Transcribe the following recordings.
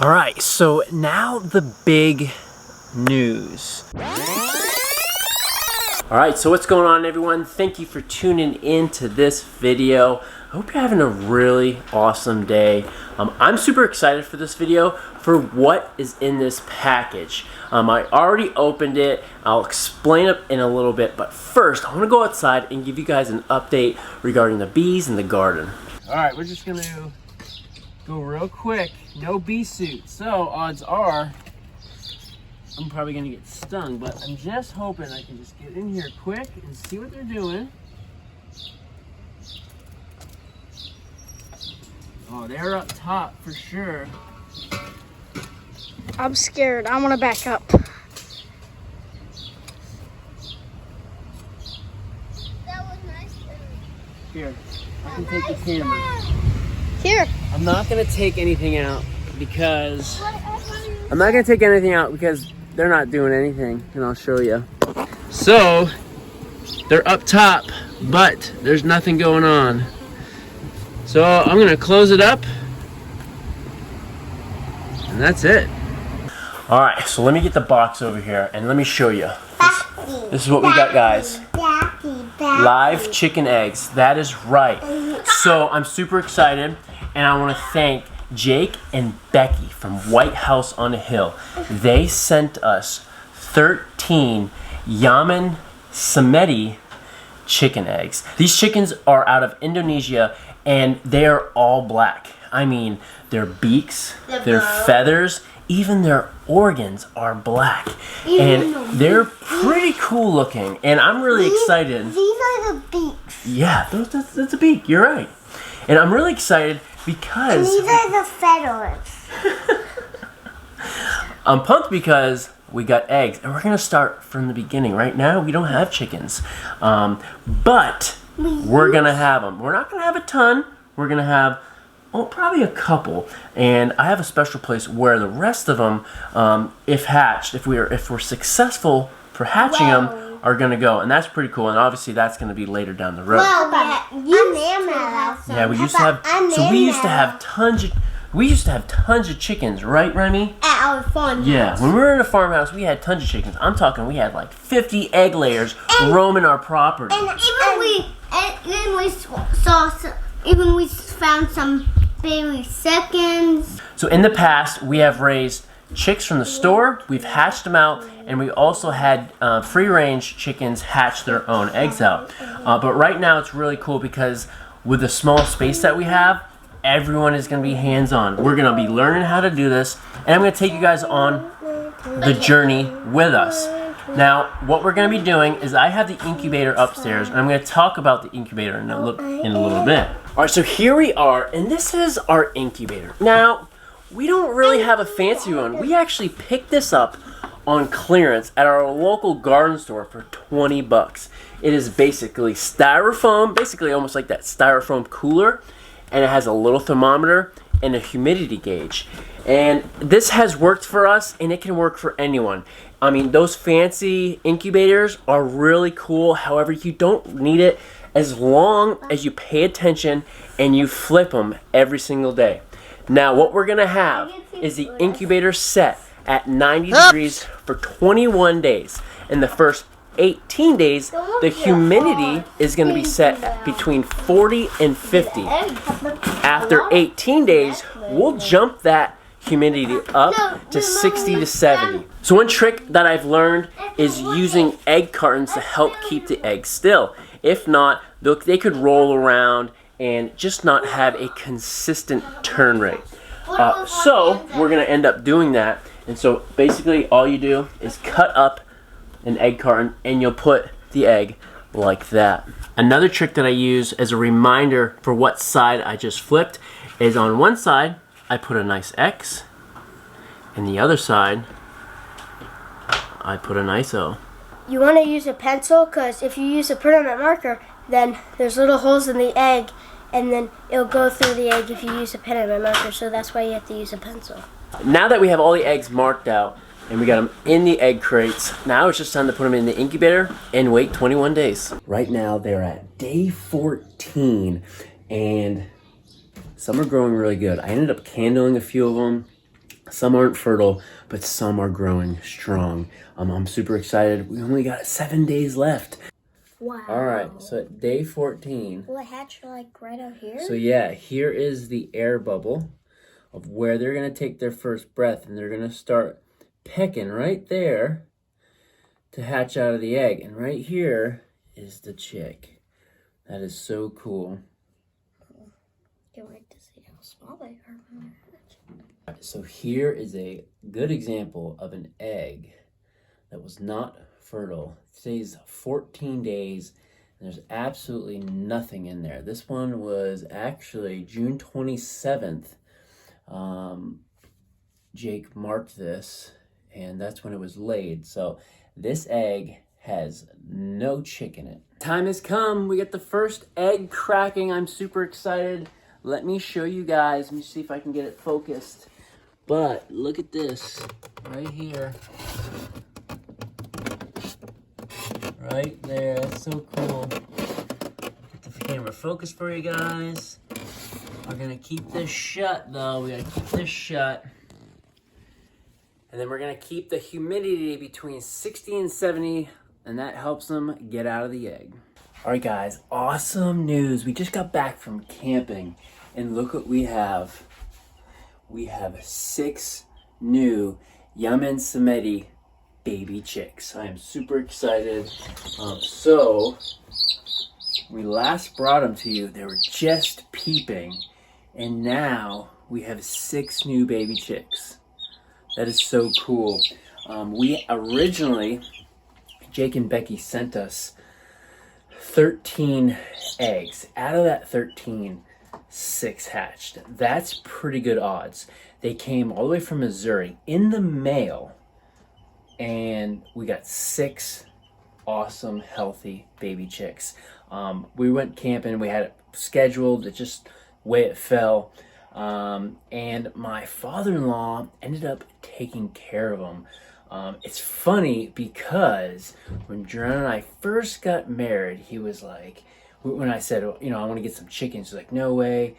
All right, so now the big news. All right, so what's going on, everyone? Thank you for tuning in to this video. I hope you're having a really awesome day. I'm super excited for this video for what is in this package. I already opened it. I'll explain it in a little bit, but first I want to go outside and give you guys an update regarding the bees in the garden. All right, we're just gonna go real quick. No bee suit, so odds are I'm probably gonna get stung, but I'm just hoping I can just get in here quick and see what they're doing. Oh, they're up top for sure. I'm scared. I want to back up. That was nice. Here, I can take the camera. Here. I'm not gonna take anything out because they're not doing anything, and I'll show you. So they're up top, but there's nothing going on. So I'm gonna close it up, and that's it. All right, so let me get the box over here and let me show you. This is what we got, guys. Live chicken eggs. That is right. So I'm super excited, and I want to thank Jake and Becky from White House on a Hill. They sent us 13 Yaman Samedi chicken eggs. These chickens are out of Indonesia, and they are all black. I mean, their beaks, their feathers, even their organs are black. And they're pretty cool looking, and I'm really excited. These are the beaks. Yeah, that's a beak, you're right. And I'm really excited because... And these are the feathers. I'm pumped because we got eggs, and we're gonna start from the beginning. Right now, we don't have chickens, but we're gonna have them. We're not gonna have a ton. We're gonna have, probably a couple. And I have a special place where the rest of them, if hatched, if we're successful for hatching them, are gonna go, and that's pretty cool. And obviously, that's gonna be later down the road. Well, but we used to have tons of chickens, right, Remy? at our farm. Yeah, when we were in a farmhouse, we had tons of chickens. I'm talking, we had like 50 egg layers roaming our property. And even we found some baby seconds. So in the past, we have raised chicks from the store, we've hatched them out, and we also had free-range chickens hatch their own eggs out. But right now, it's really cool because with the small space that we have, everyone is going to be hands-on. We're going to be learning how to do this, and I'm going to take you guys on the journey with us. Now, what we're going to be doing is I have the incubator upstairs, and I'm going to talk about the incubator in a little bit. All right, so here we are, and this is our incubator. Now, we don't really have a fancy one. We actually picked this up on clearance at our local garden store for 20 bucks. It is basically styrofoam, basically almost like that styrofoam cooler, and it has a little thermometer and a humidity gauge. And this has worked for us, and it can work for anyone. I mean, those fancy incubators are really cool. However, you don't need it as long as you pay attention and you flip them every single day. Now, what we're gonna have is the incubator set at 90 degrees for 21 days. In the first 18 days, the humidity is going to be set at between 40 and 50. After 18 days, we'll jump that humidity up to 60 to 70. So one trick that I've learned is using egg cartons to help keep the eggs still. If not, they could roll around and just not have a consistent turn rate. So we're going to end up doing that. And so basically all you do is cut up an egg carton and you'll put the egg like that. Another trick that I use as a reminder for what side I just flipped is on one side I put a nice X, and the other side I put a nice O. You want to use a pencil because if you use a permanent marker, then there's little holes in the egg, and then it'll go through the egg if you use a permanent marker, so that's why you have to use a pencil. Now that we have all the eggs marked out and we got them in the egg crates, now it's just time to put them in the incubator and wait 21 days. Right now they're at day 14 and some are growing really good. I ended up candling a few of them. Some aren't fertile, but some are growing strong. I'm super excited. We only got 7 days left. Wow. All right, so at day 14. Will it hatch like right out here? So yeah, here is the air bubble of where they're gonna take their first breath, and they're gonna start pecking right there to hatch out of the egg. And right here is the chick. That is so cool. Can't wait to see how small they are when they're hatching. So here is a good example of an egg that was not fertile. Today's 14 days, and there's absolutely nothing in there. This one was actually June 27th. Jake marked this, and that's when it was laid. So this egg has no chick in it. Time has come. We get the first egg cracking. I'm super excited. Let me show you guys. Let me see if I can get it focused. But look at this right here. Right there. That's so cool. Get the camera focused for you guys. We're going to keep this shut, though. We got to keep this shut. And then we're going to keep the humidity between 60 and 70, and that helps them get out of the egg. All right, guys, awesome news. We just got back from camping, and look what we have. We have 6 new Yemen Samedi baby chicks. I am super excited. So, we last brought them to you. They were just peeping, and now we have 6 new baby chicks. That is so cool. We originally, Jake and Becky sent us 13 eggs. Out of that 13, 6 hatched. That's pretty good odds. They came all the way from Missouri in the mail, and we got 6 awesome, healthy baby chicks. We went camping. We had it scheduled. It just way it fell. And my father-in-law ended up taking care of them. It's funny because when Jerome and I first got married, he was like, when I said, I want to get some chickens, he's like, no way.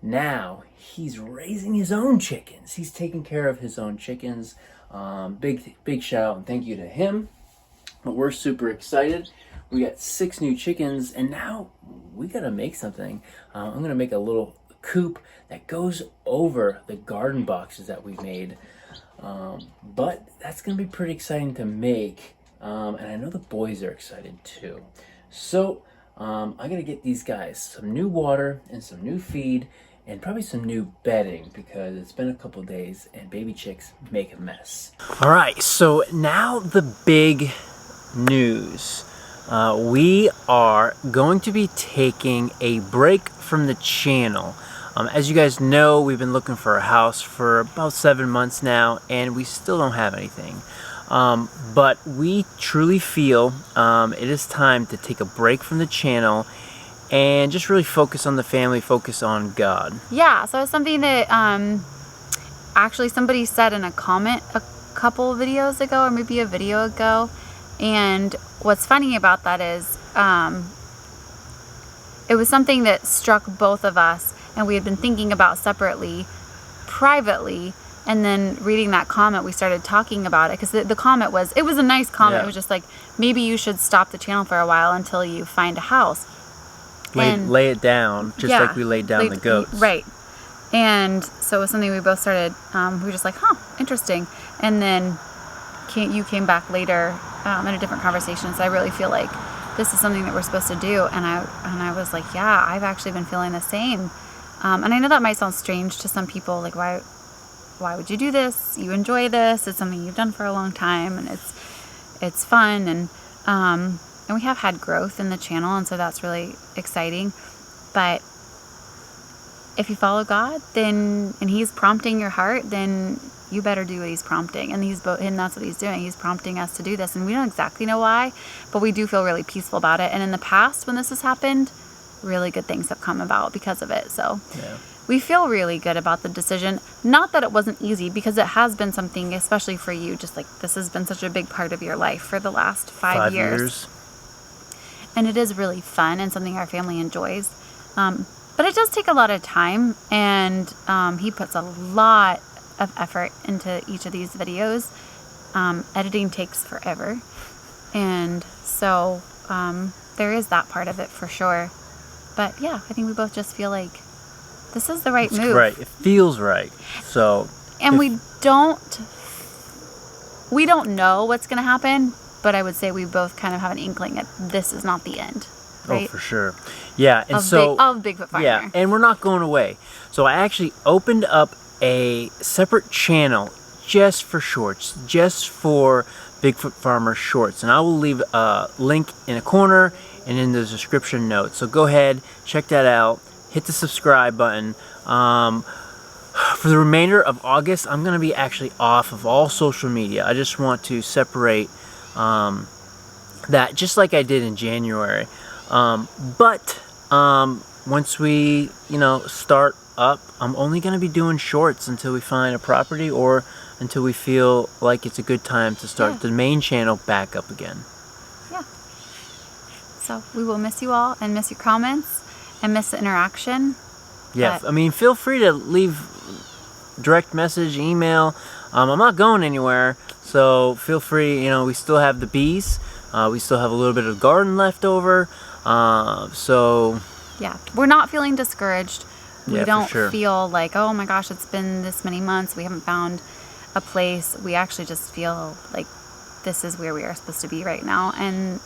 Now he's raising his own chickens. He's taking care of his own chickens. Big shout out and thank you to him. But we're super excited. We got 6 new chickens, and now we gotta make something. I'm gonna make a little coop that goes over the garden boxes that we made. But that's gonna be pretty exciting to make. And I know the boys are excited too. So I'm gonna get these guys some new water and some new feed and probably some new bedding because it's been a couple days and baby chicks make a mess. All right, so now the big news. We are going to be taking a break from the channel. As you guys know, we've been looking for a house for about 7 months now, and we still don't have anything. But we truly feel it is time to take a break from the channel and just really focus on the family, focus on God. Yeah, so it's something that actually somebody said in a comment a couple videos ago, or maybe a video ago. And what's funny about that is it was something that struck both of us, and we had been thinking about separately, privately, and then reading that comment, we started talking about it, because the comment was, it was a nice comment. Yeah. It was just like, maybe you should stop the channel for a while until you find a house. Lay it down, just like we laid down the goats. Right. And so it was something we both started, we were just like, interesting. And then you came back later in a different conversation, so I really feel like this is something that we're supposed to do. And I was like, yeah, I've actually been feeling the same. And I know that might sound strange to some people, like, why would you do this? You enjoy this. It's something you've done for a long time, and it's fun. And we have had growth in the channel, and so that's really exciting. But if you follow God, and He's prompting your heart, then you better do what He's prompting. And that's what He's doing. He's prompting us to do this, and we don't exactly know why, but we do feel really peaceful about it. And in the past, when this has happened, really good things have come about because of it. So we feel really good about the decision. Not that it wasn't easy, because it has been something, especially for you, just like this has been such a big part of your life for the last 5 years. And it is really fun and something our family enjoys. But it does take a lot of time, and He puts a lot of effort into each of these videos. Editing takes forever. And so there is that part of it for sure. But yeah, I think we both just feel like this is the right move. Right. It feels right. So. And we don't know what's going to happen, but I would say we both kind of have an inkling that this is not the end. Right? Oh, for sure. Yeah, and of Bigfoot Farmer. Yeah, and we're not going away. So I actually opened up a separate channel just for shorts, just for Bigfoot Farmer shorts, and I will leave a link in a corner and in the description notes. So go ahead, check that out. Hit the subscribe button. For the remainder of August, I'm going to be actually off of all social media. I just want to separate that, just like I did in January. But once we, start up, I'm only going to be doing shorts until we find a property or until we feel like it's a good time to start the main channel back up again. Yeah. So we will miss you all and miss your comments and miss the interaction. Yeah, I mean, feel free to leave direct message, email. I'm not going anywhere, so feel free. We still have the bees. We still have a little bit of garden left over. So yeah, we're not feeling discouraged. We don't for sure. feel like, oh my gosh, it's been this many months, we haven't found a place. We actually just feel like this is where we are supposed to be right now. And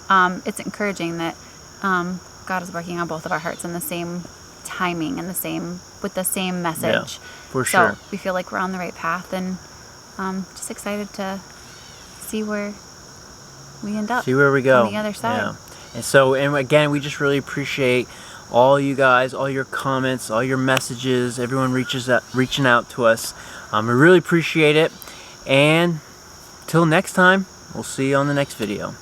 it's encouraging that God is working on both of our hearts in the same timing and with the same message. Yeah, for sure. So we feel like we're on the right path, and just excited to see where we end up. See where we go on the other side. Yeah. And again, we just really appreciate all you guys, all your comments, all your messages, everyone reaching out to us. We really appreciate it. And till next time, we'll see you on the next video.